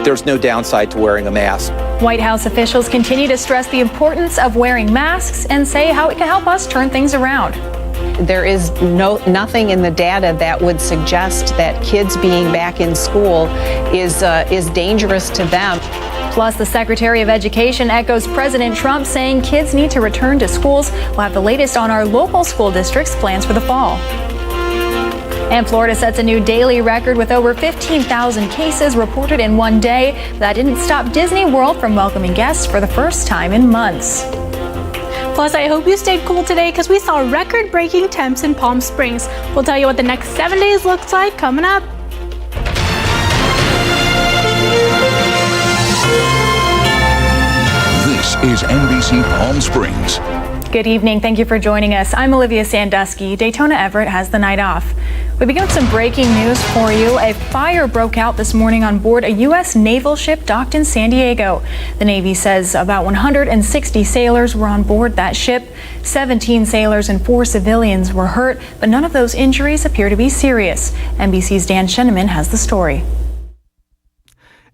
there's no downside to wearing a mask. White House officials continue to stress the importance of wearing masks and say how it can help us turn things around. There is nothing in the data that would suggest that kids being back in school is dangerous to them. Plus, the Secretary of Education echoes President Trump saying kids need to return to schools. We'll have the latest on our local school districts' plans for the fall. And Florida sets a new daily record with over 15,000 cases reported in one day. That didn't stop Disney World from welcoming guests for the first time in months. Plus, I hope you stayed cool today because we saw record-breaking temps in Palm Springs. We'll tell you what the next 7 days looks like coming up. This is NBC Palm Springs. Good evening. Thank you for joining us. I'm Olivia Sandusky. Daytona Everett has the night off. We begin with some breaking news for you. A fire broke out this morning on board a U.S. naval ship docked in San Diego. The Navy says about 160 sailors were on board that ship. 17 sailors and 4 civilians were hurt, but none of those injuries appear to be serious. NBC's Dan Scheneman has the story.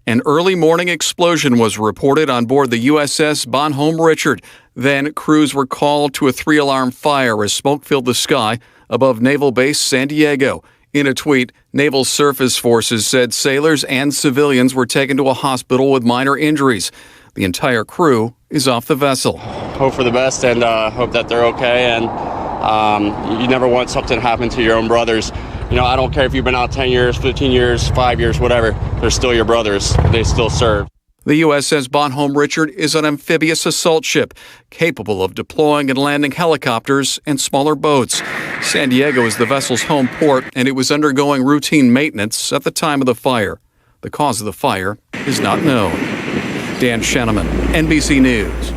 An early morning explosion was reported on board the USS Bonhomme Richard. Then crews were called to a 3-alarm fire as smoke filled the sky above Naval Base San Diego. In a tweet, Naval Surface Forces said sailors and civilians were taken to a hospital with minor injuries. The entire crew is off the vessel. Hope for the best and hope that they're okay. And you never want something to happen to your own brothers. You know, I don't care if you've been out 10 years, 15 years, 5 years, whatever. They're still your brothers. They still serve. The USS Bonhomme Richard is an amphibious assault ship capable of deploying and landing helicopters and smaller boats. San Diego is the vessel's home port, and it was undergoing routine maintenance at the time of the fire. The cause of the fire is not known. Dan Scheneman, NBC News.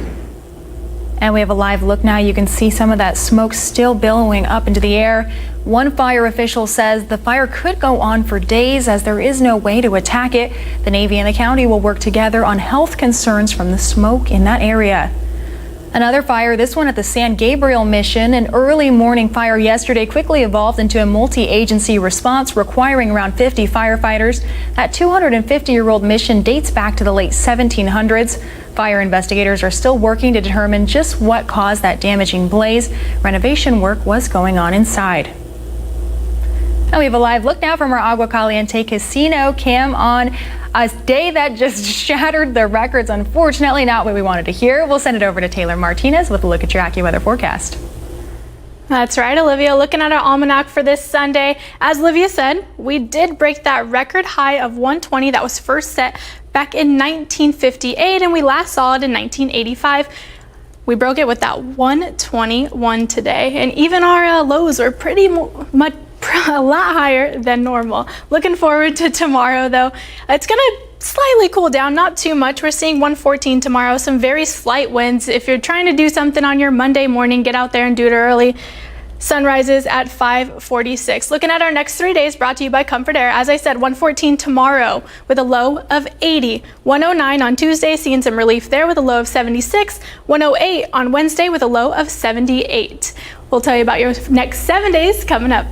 And we have a live look now. You can see some of that smoke still billowing up into the air. One fire official says the fire could go on for days as there is no way to attack it. The Navy and the county will work together on health concerns from the smoke in that area. Another fire, this one at the San Gabriel mission. An early morning fire yesterday quickly evolved into a multi-agency response requiring around 50 firefighters. That 250-year-old mission dates back to the late 1700s. Fire investigators are still working to determine just what caused that damaging blaze. Renovation work was going on inside. And we have a live look now from our Agua Caliente Casino cam on a day that just shattered the records. Unfortunately, not what we wanted to hear. We'll send it over to Taylor Martinez with a look at your AccuWeather forecast. That's right, Olivia. Looking at our almanac for this Sunday, as Olivia said, we did break that record high of 120 that was first set back in 1958, and we last saw it in 1985. We broke it with that 121 today, and even our lows are pretty much a lot higher than normal. Looking forward to tomorrow, though. It's gonna slightly cool down, not too much. We're seeing 114 tomorrow, some very slight winds. If you're trying to do something on your Monday morning, get out there and do it early. Sunrise is at 5:46. Looking at our next 3 days, brought to you by Comfort Air. As I said, 114 tomorrow with a low of 80. 109 on Tuesday, seeing some relief there with a low of 76. 108 on Wednesday with a low of 78. We'll tell you about your next 7 days coming up.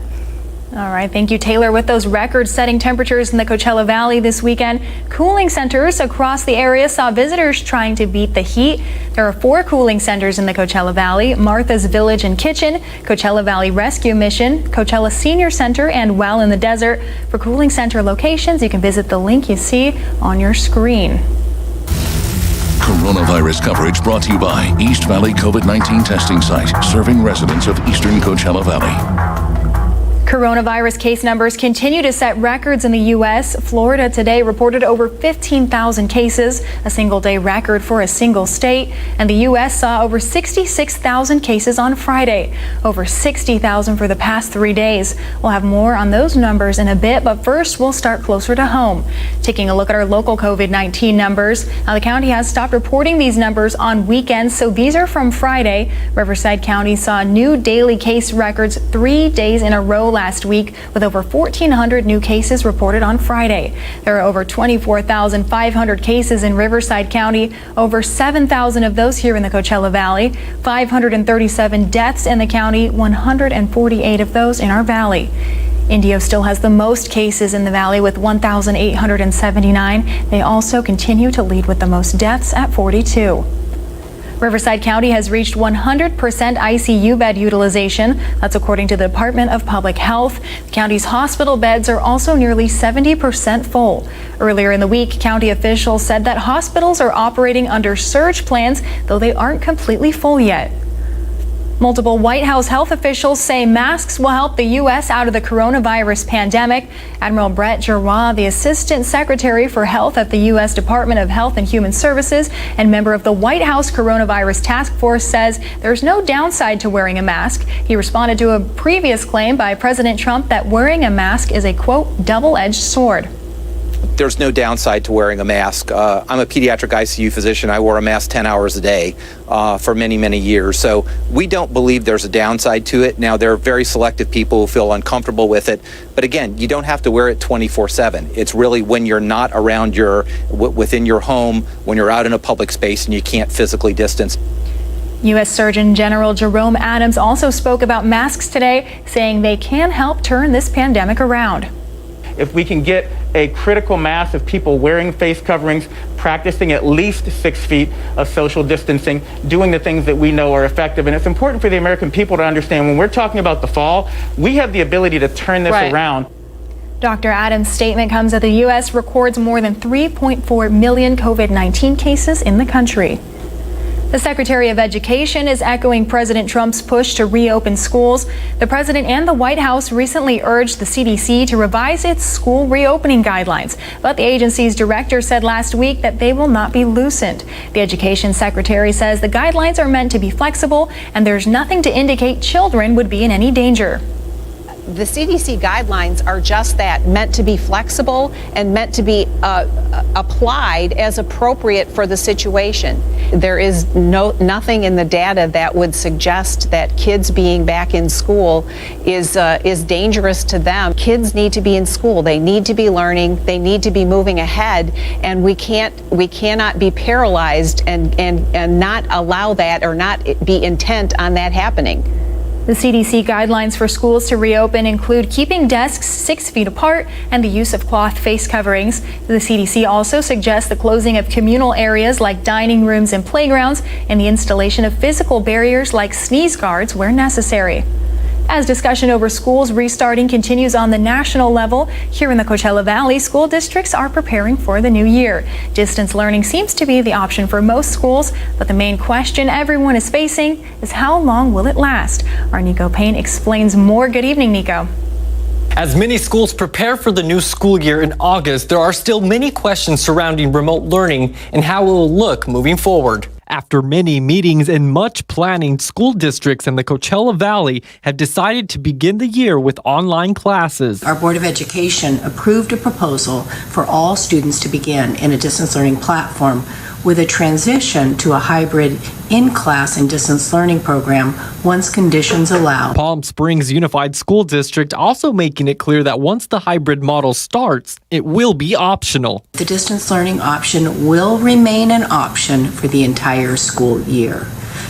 All right, thank you, Taylor. With those record-setting temperatures in the Coachella Valley this weekend, cooling centers across the area saw visitors trying to beat the heat. There are 4 cooling centers in the Coachella Valley: Martha's Village and Kitchen, Coachella Valley Rescue Mission, Coachella Senior Center, and Well in the Desert. For cooling center locations, you can visit the link you see on your screen. Coronavirus coverage brought to you by East Valley COVID-19 testing site, serving residents of eastern Coachella Valley. Coronavirus case numbers continue to set records in the U.S. Florida today reported over 15,000 cases, a single-day record for a single state. And the U.S. saw over 66,000 cases on Friday, over 60,000 for the past 3 days. We'll have more on those numbers in a bit, but first we'll start closer to home. Taking a look at our local COVID-19 numbers. Now, the county has stopped reporting these numbers on weekends, so these are from Friday. Riverside County saw new daily case records 3 days in a row last week, with over 1,400 new cases reported on Friday. There are over 24,500 cases in Riverside County, over 7,000 of those here in the Coachella Valley, 537 deaths in the county, 148 of those in our valley. Indio still has the most cases in the valley with 1,879. They also continue to lead with the most deaths at 42. Riverside County has reached 100% ICU bed utilization. That's according to the Department of Public Health. The county's hospital beds are also nearly 70% full. Earlier in the week, county officials said that hospitals are operating under surge plans, though they aren't completely full yet. Multiple White House health officials say masks will help the U.S. out of the coronavirus pandemic. Admiral Brett Giroir, the Assistant Secretary for Health at the U.S. Department of Health and Human Services and member of the White House Coronavirus Task Force, says there's no downside to wearing a mask. He responded to a previous claim by President Trump that wearing a mask is a, quote, double-edged sword. There's no downside to wearing a mask. I'm a pediatric ICU physician. I wore a mask 10 hours a day for many, many years. So we don't believe there's a downside to it. Now, there are very selective people who feel uncomfortable with it. But again, you don't have to wear it 24/7. It's really when you're not around within your home, when you're out in a public space and you can't physically distance. U.S. Surgeon General Jerome Adams also spoke about masks today, saying they can help turn this pandemic around. If we can get a critical mass of people wearing face coverings, practicing at least 6 feet of social distancing, doing the things that we know are effective. And it's important for the American people to understand when we're talking about the fall, we have the ability to turn this around. Dr. Adams' statement comes as the U.S. records more than 3.4 million COVID-19 cases in the country. The Secretary of Education is echoing President Trump's push to reopen schools. The president and the White House recently urged the CDC to revise its school reopening guidelines, but the agency's director said last week that they will not be loosened. The Education Secretary says the guidelines are meant to be flexible and there's nothing to indicate children would be in any danger. The CDC guidelines are just that, meant to be flexible and meant to be applied as appropriate for the situation. There is nothing in the data that would suggest that kids being back in school is dangerous to them. Kids need to be in school. They need to be learning. They need to be moving ahead, and we cannot be paralyzed and not allow that or not be intent on that happening. The CDC guidelines for schools to reopen include keeping desks 6 feet apart and the use of cloth face coverings. The CDC also suggests the closing of communal areas like dining rooms and playgrounds and the installation of physical barriers like sneeze guards where necessary. As discussion over schools restarting continues on the national level, here in the Coachella Valley, school districts are preparing for the new year. Distance learning seems to be the option for most schools, but the main question everyone is facing is how long will it last? Our Nico Payne explains more. Good evening, Nico. As many schools prepare for the new school year in August, there are still many questions surrounding remote learning and how it will look moving forward. After many meetings and much planning, school districts in the Coachella Valley have decided to begin the year with online classes. Our Board of Education approved a proposal for all students to begin in a distance learning platform with a transition to a hybrid in-class and distance learning program once conditions allow. Palm Springs Unified School District also making it clear that once the hybrid model starts, it will be optional. The distance learning option will remain an option for the entire school year.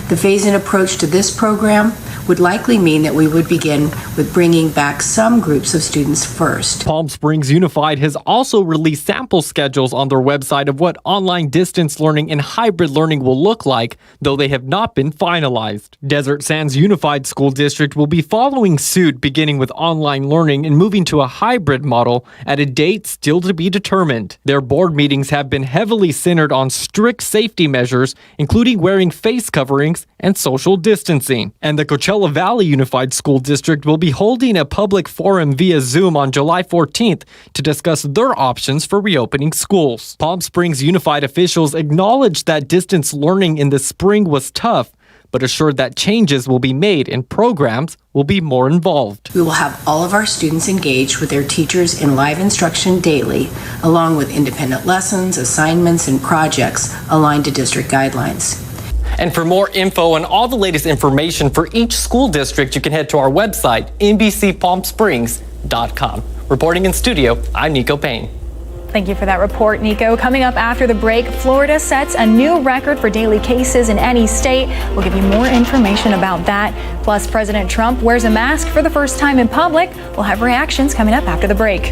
The phase-in approach to this program would likely mean that we would begin with bringing back some groups of students first. Palm Springs Unified has also released sample schedules on their website of what online distance learning and hybrid learning will look like, though they have not been finalized. Desert Sands Unified School District will be following suit, beginning with online learning and moving to a hybrid model at a date still to be determined. Their board meetings have been heavily centered on strict safety measures, including wearing face coverings and social distancing. And the Coachella Valley Unified School District will be holding a public forum via Zoom on July 14th to discuss their options for reopening schools. Palm Springs Unified officials acknowledged that distance learning in the spring was tough, but assured that changes will be made and programs will be more involved. We will have all of our students engaged with their teachers in live instruction daily, along with independent lessons, assignments, and projects aligned to district guidelines. And for more info and all the latest information for each school district, you can head to our website, NBCPalmSprings.com. Reporting in studio, I'm Nico Payne. Thank you for that report, Nico. Coming up after the break, Florida sets a new record for daily cases in any state. We'll give you more information about that. Plus, President Trump wears a mask for the first time in public. We'll have reactions coming up after the break.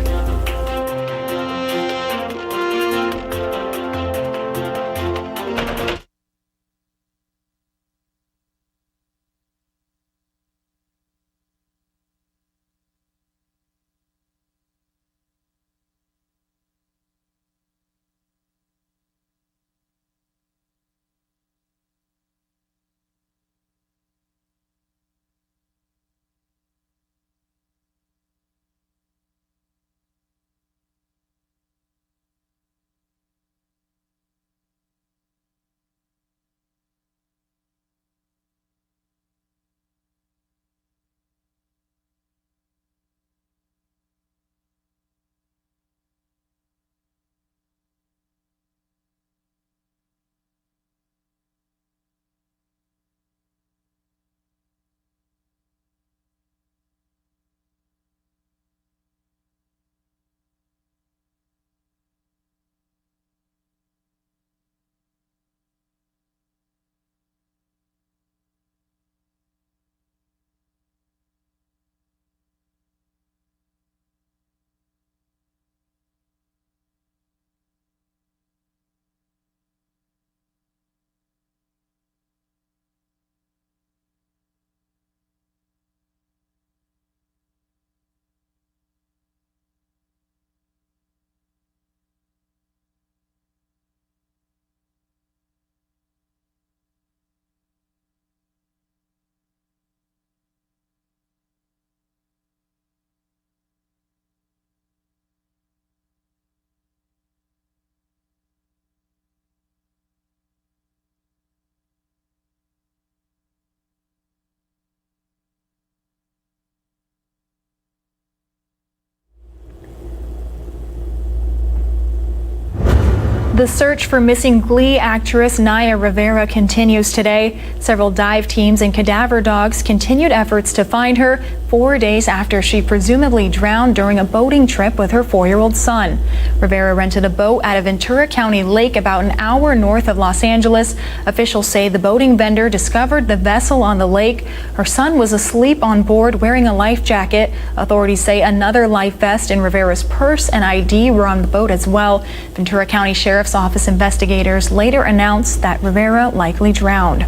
The search for missing Glee actress Naya Rivera continues today. Several dive teams and cadaver dogs continued efforts to find her 4 days after she presumably drowned during a boating trip with her 4-year-old son. Rivera rented a boat at a Ventura County lake about an hour north of Los Angeles. Officials say the boating vendor discovered the vessel on the lake. Her son was asleep on board wearing a life jacket. Authorities say another life vest and Rivera's purse and ID were on the boat as well. Ventura County Sheriff's Office investigators later announced that Rivera likely drowned.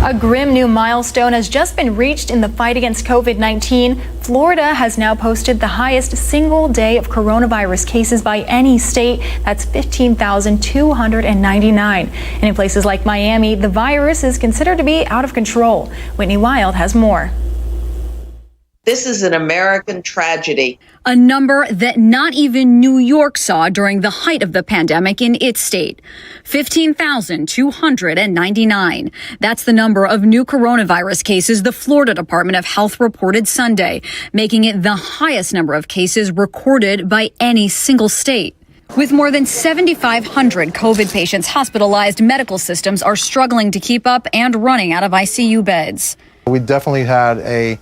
A grim new milestone has just been reached in the fight against COVID-19. Florida has now posted the highest single day of coronavirus cases by any state. That's 15,299. And in places like Miami, the virus is considered to be out of control. Whitney Wild has more. This is an American tragedy. A number that not even New York saw during the height of the pandemic in its state. 15,299. That's the number of new coronavirus cases the Florida Department of Health reported Sunday, making it the highest number of cases recorded by any single state. With more than 7,500 COVID patients hospitalized, medical systems are struggling to keep up and running out of ICU beds. We definitely had a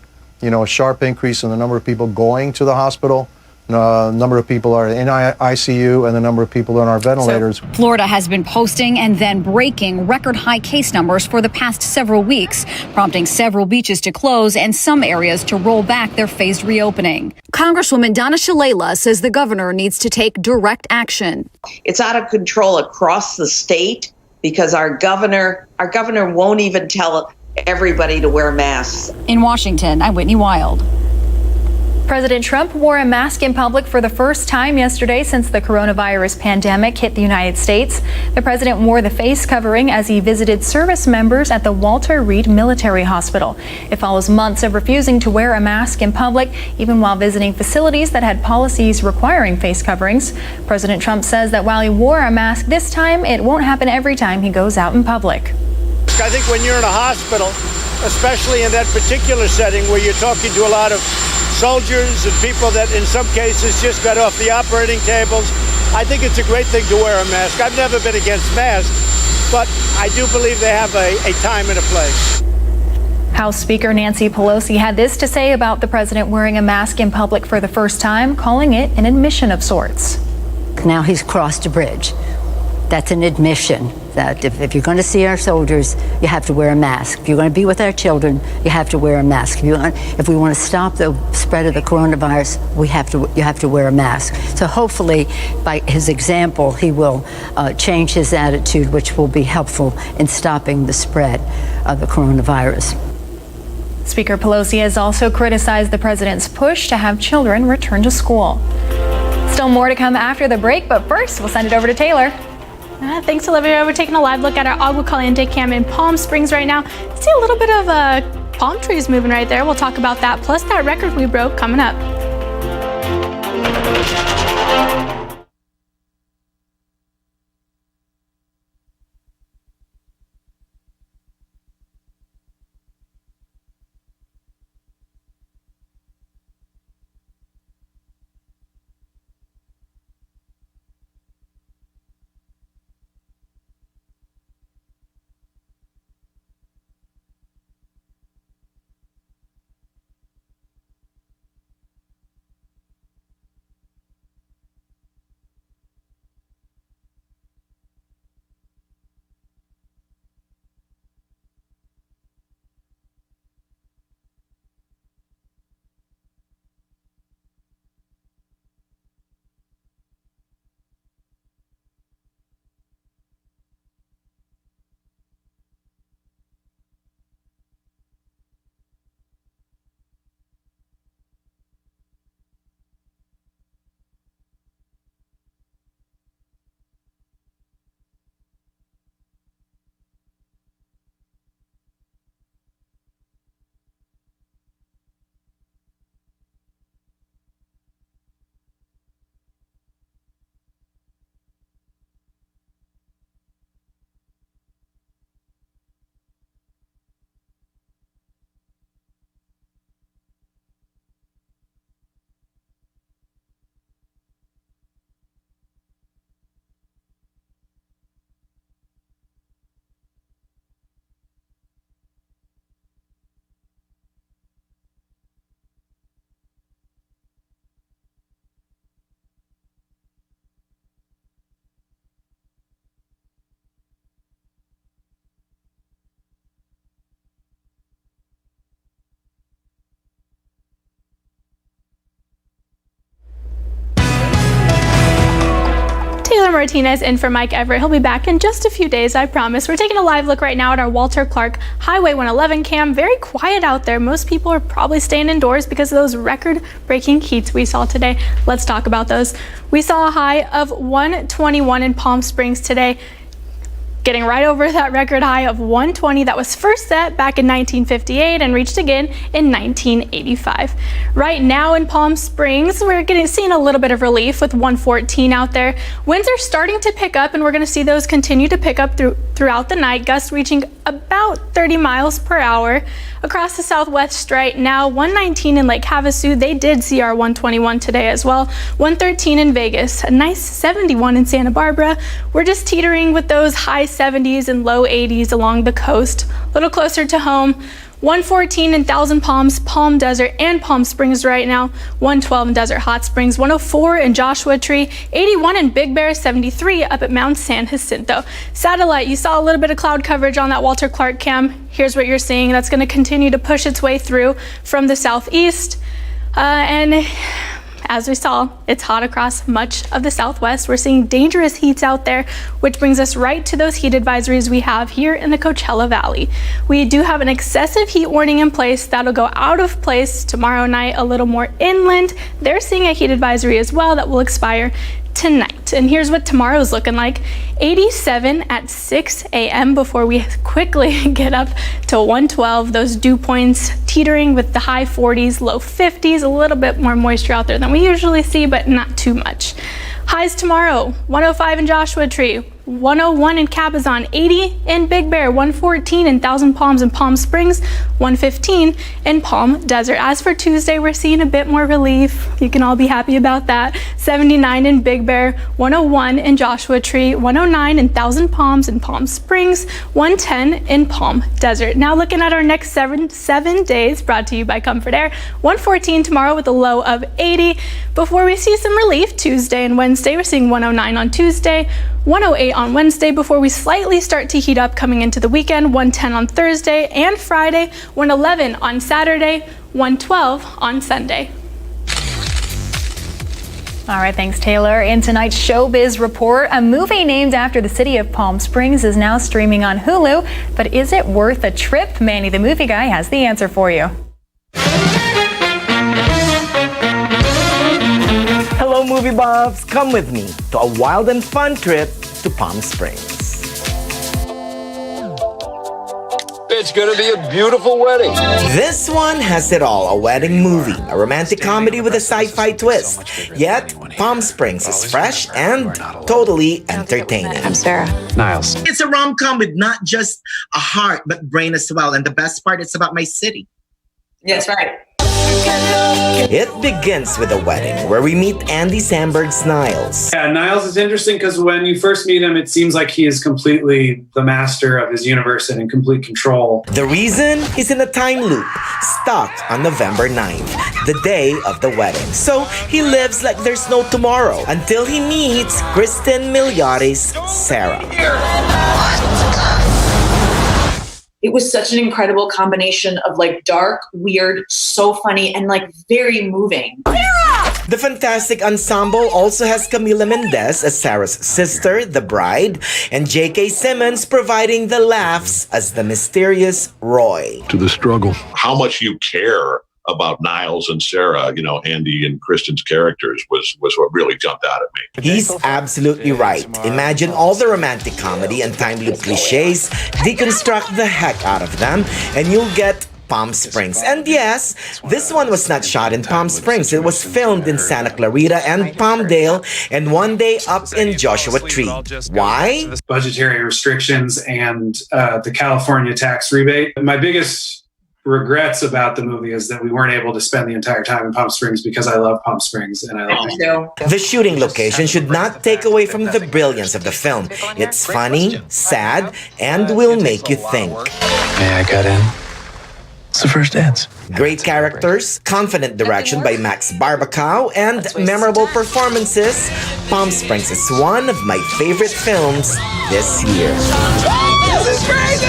sharp increase in the number of people going to the hospital. Number of people are in ICU and the number of people on our ventilators. So, Florida has been posting and then breaking record high case numbers for the past several weeks, prompting several beaches to close and some areas to roll back their phased reopening. Congresswoman Donna Shalala says the governor needs to take direct action. It's out of control across the state because our governor won't even tell everybody to wear masks. In Washington, I'm Whitney Wild. President Trump wore a mask in public for the first time yesterday since the coronavirus pandemic hit the United States. The president wore the face covering as he visited service members at the Walter Reed Military Hospital. It follows months of refusing to wear a mask in public, even while visiting facilities that had policies requiring face coverings. President Trump says that while he wore a mask this time, it won't happen every time he goes out in public. I think when you're in a hospital, especially in that particular setting where you're talking to a lot of soldiers and people that in some cases just got off the operating tables, I think it's a great thing to wear a mask. I've never been against masks, but I do believe they have a time and a place. House Speaker Nancy Pelosi had this to say about the president wearing a mask in public for the first time, calling it an admission of sorts. Now he's crossed a bridge. That's an admission that if you're going to see our soldiers, you have to wear a mask. If you're going to be with our children, you have to wear a mask. If we want to stop the spread of the coronavirus, you have to wear a mask. So hopefully, by his example, he will change his attitude, which will be helpful in stopping the spread of the coronavirus. Speaker Pelosi has also criticized the president's push to have children return to school. Still more to come after the break, but first we'll send it over to Taylor. Thanks, Olivia. We're taking a live look at our Agua Caliente cam in Palm Springs right now. See a little bit of palm trees moving right there. We'll talk about that, plus that record we broke coming up. Martinez in for Mike Everett. He'll be back in just a few days, I promise. We're taking a live look right now at our Walter Clark Highway 111 cam. Very quiet out there. Most people are probably staying indoors because of those record-breaking heats we saw today. Let's talk about those. We saw a high of 121 in Palm Springs today, getting right over that record high of 120 that was first set back in 1958 and reached again in 1985. Right now in Palm Springs, we're seeing a little bit of relief with 114 out there. Winds are starting to pick up, and we're going to see those continue to pick up throughout the night, gusts reaching about 30 miles per hour. Across the southwest right now, 119 in Lake Havasu. They did see our 121 today as well. 113 in Vegas, a nice 71 in Santa Barbara. We're just teetering with those high 70s and low 80s along the coast. A little closer to home, 114 in Thousand Palms, Palm Desert, and Palm Springs right now. 112 in Desert Hot Springs, 104 in Joshua Tree, 81 in Big Bear, 73 up at Mount San Jacinto. Satellite, you saw a little bit of cloud coverage on that Walter Clark cam. Here's what you're seeing. That's going to continue to push its way through from the southeast. And as we saw, it's hot across much of the southwest. We're seeing dangerous heats out there, which brings us right to those heat advisories we have here in the Coachella Valley. We do have an excessive heat warning in place that'll go out of place tomorrow night a little more inland. They're seeing a heat advisory as well that will expire tonight. And here's what tomorrow's looking like. 87 at 6 a.m. before we quickly get up to 112. Those dew points teetering with the high 40s, low 50s, a little bit more moisture out there than we usually see, but not too much. Highs tomorrow, 105 in Joshua Tree, 101 in Cabazon, 80 in Big Bear, 114 in Thousand Palms and Palm Springs, 115 in Palm Desert. As for Tuesday, we're seeing a bit more relief. You can all be happy about that. 79 in Big Bear, 101 in Joshua Tree, 109 in Thousand Palms and Palm Springs, 110 in Palm Desert. Now looking at our next seven days, brought to you by Comfort Air. 114 tomorrow with a low of 80. Before we see some relief, Tuesday and Wednesday, we're seeing 109 on Tuesday, 108 on Wednesday before we slightly start to heat up coming into the weekend, 110 on Thursday and Friday, 111 on Saturday, 112 on Sunday. All right, thanks, Taylor. In tonight's Showbiz Report, a movie named after the city of Palm Springs is now streaming on Hulu. But is it worth a trip? Manny, the movie guy, has the answer for you. Hello, movie buffs. Come with me to a wild and fun trip to Palm Springs. It's gonna be a beautiful wedding. This one has it all, a wedding movie, a romantic comedy with a sci-fi twist. Yet, Palm Springs is fresh and totally entertaining. I'm Sarah. Niles. It's a rom-com with not just a heart, but brain as well. And the best part, it's about my city. Yes, right. It begins with a wedding where we meet Andy Samberg's Niles. Yeah, Niles is interesting because when you first meet him, it seems like he is completely the master of his universe and in complete control. The reason? He's in a time loop, stuck on November 9th, the day of the wedding. So he lives like there's no tomorrow until he meets Kristen Miliotti's Sarah. It was such an incredible combination of like dark, weird, so funny, and like very moving. The fantastic ensemble also has Camila Mendez as Sarah's sister, the bride, and J.K. Simmons providing the laughs as the mysterious Roy. To the struggle. How much you care about Niles and Sarah, you know, Andy and Kristen's characters was what really jumped out at me. He's absolutely right. Imagine all the romantic comedy and time loop cliches, deconstruct the heck out of them, and you'll get Palm Springs. And yes, this one was not shot in Palm Springs. It was filmed in Santa Clarita and Palmdale, and one day up in Joshua Tree. Why? Budgetary restrictions and the California tax rebate. My biggest regrets about the movie is that we weren't able to spend the entire time in Palm Springs because I love Palm Springs and I love The shooting location should not take away from the brilliance of the film. It's funny, sad, and will make you think. May I cut in? It's the first dance. Great characters, confident direction by Max Barbacao, and memorable performances. Palm Springs is one of my favorite films this year. This is crazy!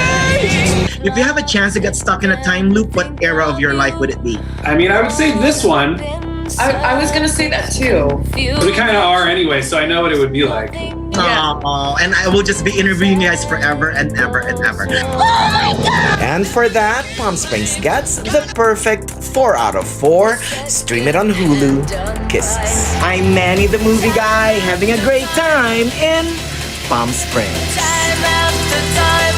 If you have a chance to get stuck in a time loop, what era of your life would it be? I mean, I would say this one. I was gonna say that too. We kind of are anyway, so I know what it would be like. Oh, and I will just be interviewing you guys forever and ever and ever. Oh my God! And for that, Palm Springs gets the perfect 4 out of 4. Stream it on Hulu. Kisses. I'm Manny the movie guy, having a great time in Palm Springs. Time after time.